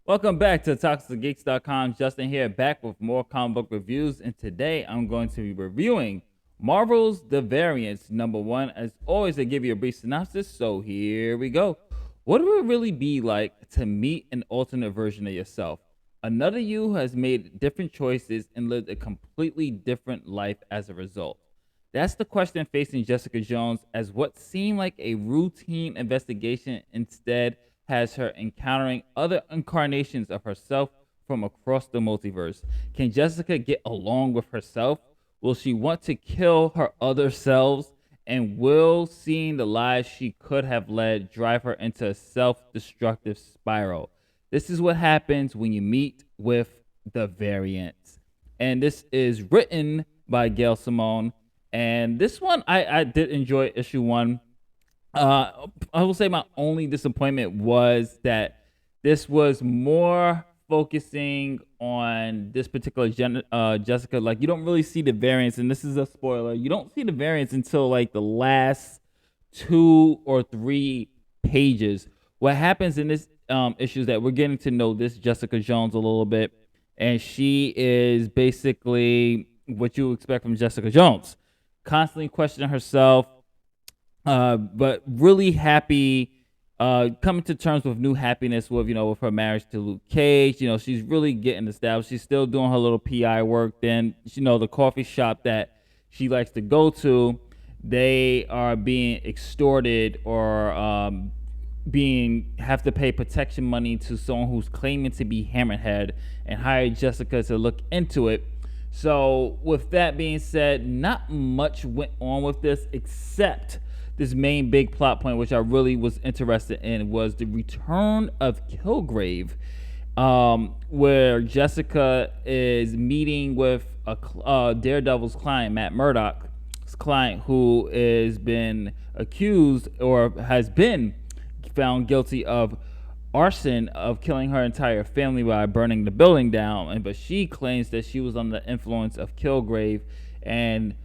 Welcome back to ToxicGeeks.com. Justin here, back with more comic book reviews, and today I'm going to be reviewing Marvel's The Variants #1. As always, I give you a brief synopsis, so here we go. What would it really be like to meet an alternate version of yourself? Another you has made different choices and lived a completely different life as a result. That's the question facing Jessica Jones, as what seemed like a routine investigation instead has her encountering other incarnations of herself from across the multiverse. Can Jessica get along with herself? Will she want to kill her other selves? And will seeing the lives she could have led drive her into a self destructive spiral? This is what happens when you meet with the variants. And this is written by Gail Simone. And this one, I did enjoy issue one. I will say my only disappointment was that this was more focusing on this particular Jessica. Like, you don't really see the variants, and this is a spoiler. You don't see the variants until like the last 2 or 3 pages. What happens in this issue is that we're getting to know this Jessica Jones a little bit, and she is basically what you expect from Jessica Jones, constantly questioning herself, but really happy, coming to terms with new happiness with with her marriage to Luke Cage. She's really getting established. She's still doing her little PI work. Then the coffee shop that she likes to go to, they are being extorted, or being have to pay protection money to someone who's claiming to be Hammerhead, and hired Jessica to look into it. So with that being said, not much went on with this, except this main big plot point, which I really was interested in, was the return of Kilgrave, where Jessica is meeting with a Daredevil's client, Matt Murdock's client, who has been accused or has been found guilty of arson, of killing her entire family by burning the building down. But she claims that she was under the influence of Kilgrave, and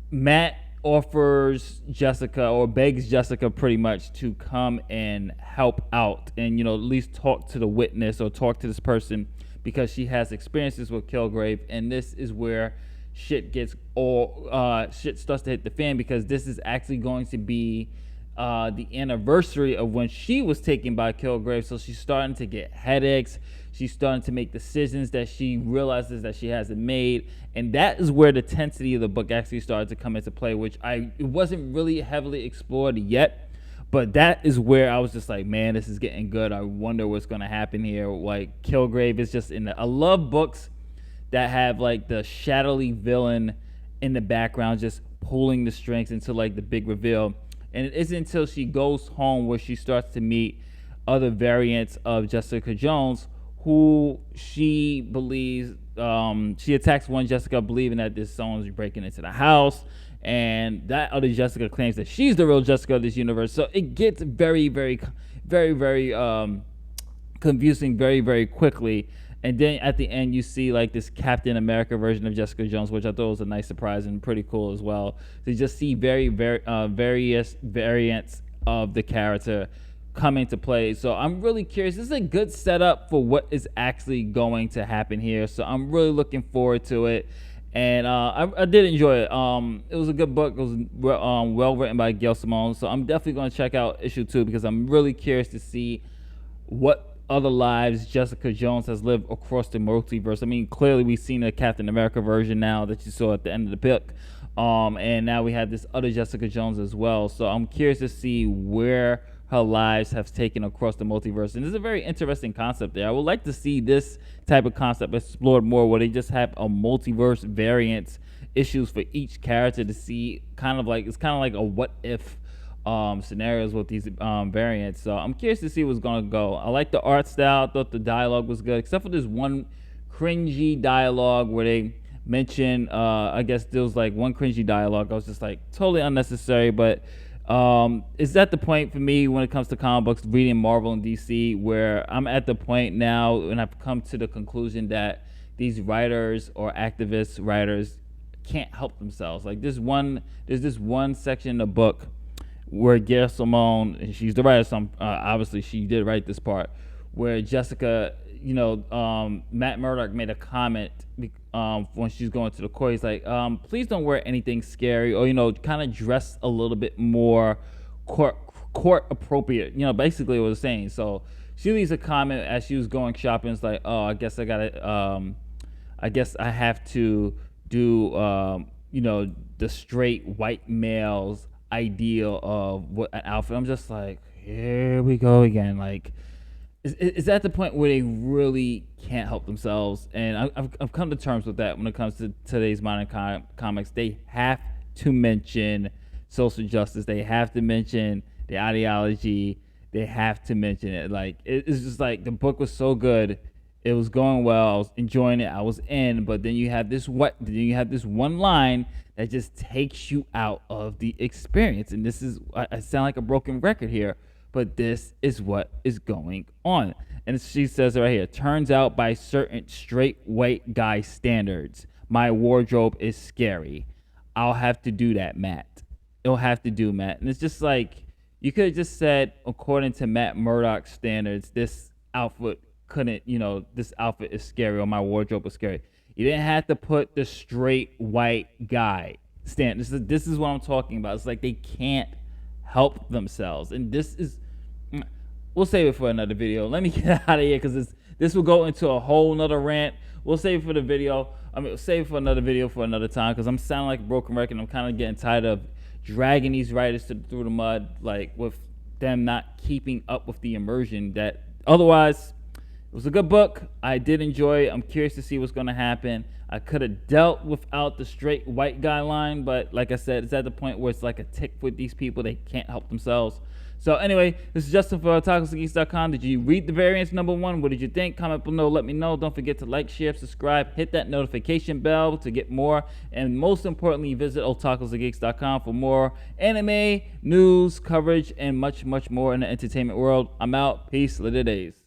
Matt offers Jessica, or begs Jessica pretty much, to come and help out, and at least talk to the witness or talk to this person, because she has experiences with Kilgrave. And this is where shit starts to hit the fan, because this is actually going to be the anniversary of when she was taken by Kilgrave. So she's starting to get headaches. She's starting to make decisions that she realizes that she hasn't made. And that is where the tensity of the book actually started to come into play, which it wasn't really heavily explored yet. But that is where I was just like, man, this is getting good. I wonder what's going to happen here. Like, Kilgrave is just I love books that have like the shadowy villain in the background, just pulling the strings into like the big reveal. And it isn't until she goes home where she starts to meet other variants of Jessica Jones, who she believes, she attacks one Jessica believing that this someone's breaking into the house, and that other Jessica claims that she's the real Jessica of this universe. So it gets very, very, very, very confusing very, very quickly. And then at the end, you see like this Captain America version of Jessica Jones, which I thought was a nice surprise and pretty cool as well. To just see various variants of the character come into play. So I'm really curious. This is a good setup for what is actually going to happen here. So I'm really looking forward to it. And I did enjoy it. It was a good book. It was well written by Gail Simone. So I'm definitely going to check out issue 2, because I'm really curious to see what other lives Jessica Jones has lived across the multiverse. I mean, clearly we've seen a Captain America version now that you saw at the end of the book, and now we have this other Jessica Jones as well. So I'm curious to see where her lives have taken across the multiverse, and this is a very interesting concept there. I would like to see this type of concept explored more, where they just have a multiverse variants issues for each character, to see it's kind of like a what if scenarios with these variants. So I'm curious to see what's gonna go. I like the art style. I thought the dialogue was good, except for this one cringy dialogue where they mention, I guess there was like one cringy dialogue. I was just like, totally unnecessary. But is that the point for me when it comes to comic books, reading Marvel and DC, where I'm at the point now and I've come to the conclusion that these writers or activist writers can't help themselves. Like, there's this one section in the book where Gail Simone, and she's the writer, so obviously she did write this part, where Jessica, Matt Murdock made a comment when she's going to the court. He's like, please don't wear anything scary, or kind of dress a little bit more court court appropriate. Basically what I was saying. So she leaves a comment as she was going shopping. It's like, oh, I guess I have to do the straight white male's ideal of what an outfit. I'm just like, here we go again. Like, is that the point where they really can't help themselves? And I've come to terms with that when it comes to today's modern comics. They have to mention social justice. They have to mention the ideology. They have to mention it. Like, it's just like the book was so good. It was going well. I was enjoying it. I was in. But then you have this one line that just takes you out of the experience. And this is, I sound like a broken record here, but this is what is going on. And she says right here, turns out by certain straight white guy standards, my wardrobe is scary. I'll have to do that, Matt. It'll have to do, Matt. And it's just like, you could have just said, according to Matt Murdock's standards, this outfit this outfit is scary, or my wardrobe is scary. You didn't have to put the straight white guy stand. This is what I'm talking about. It's like they can't help themselves. And we'll save it for another video. Let me get out of here because this will go into a whole nother rant. We'll save it for the video. We'll save it for another video for another time because I'm sounding like a broken record. I'm kind of getting tired of dragging these writers through the mud, like with them not keeping up with the immersion that otherwise. It was a good book. I did enjoy it. I'm curious to see what's going to happen. I could have dealt without the straight white guy line, but like I said, it's at the point where it's like a tick with these people. They can't help themselves. So anyway, this is Justin for ToxicGeeks.com. Did you read the variants #1? What did you think? Comment below. Let me know. Don't forget to like, share, subscribe, hit that notification bell to get more. And most importantly, visit oldtacosandgeeks.com for more anime, news, coverage, and much, much more in the entertainment world. I'm out. Peace. Later days.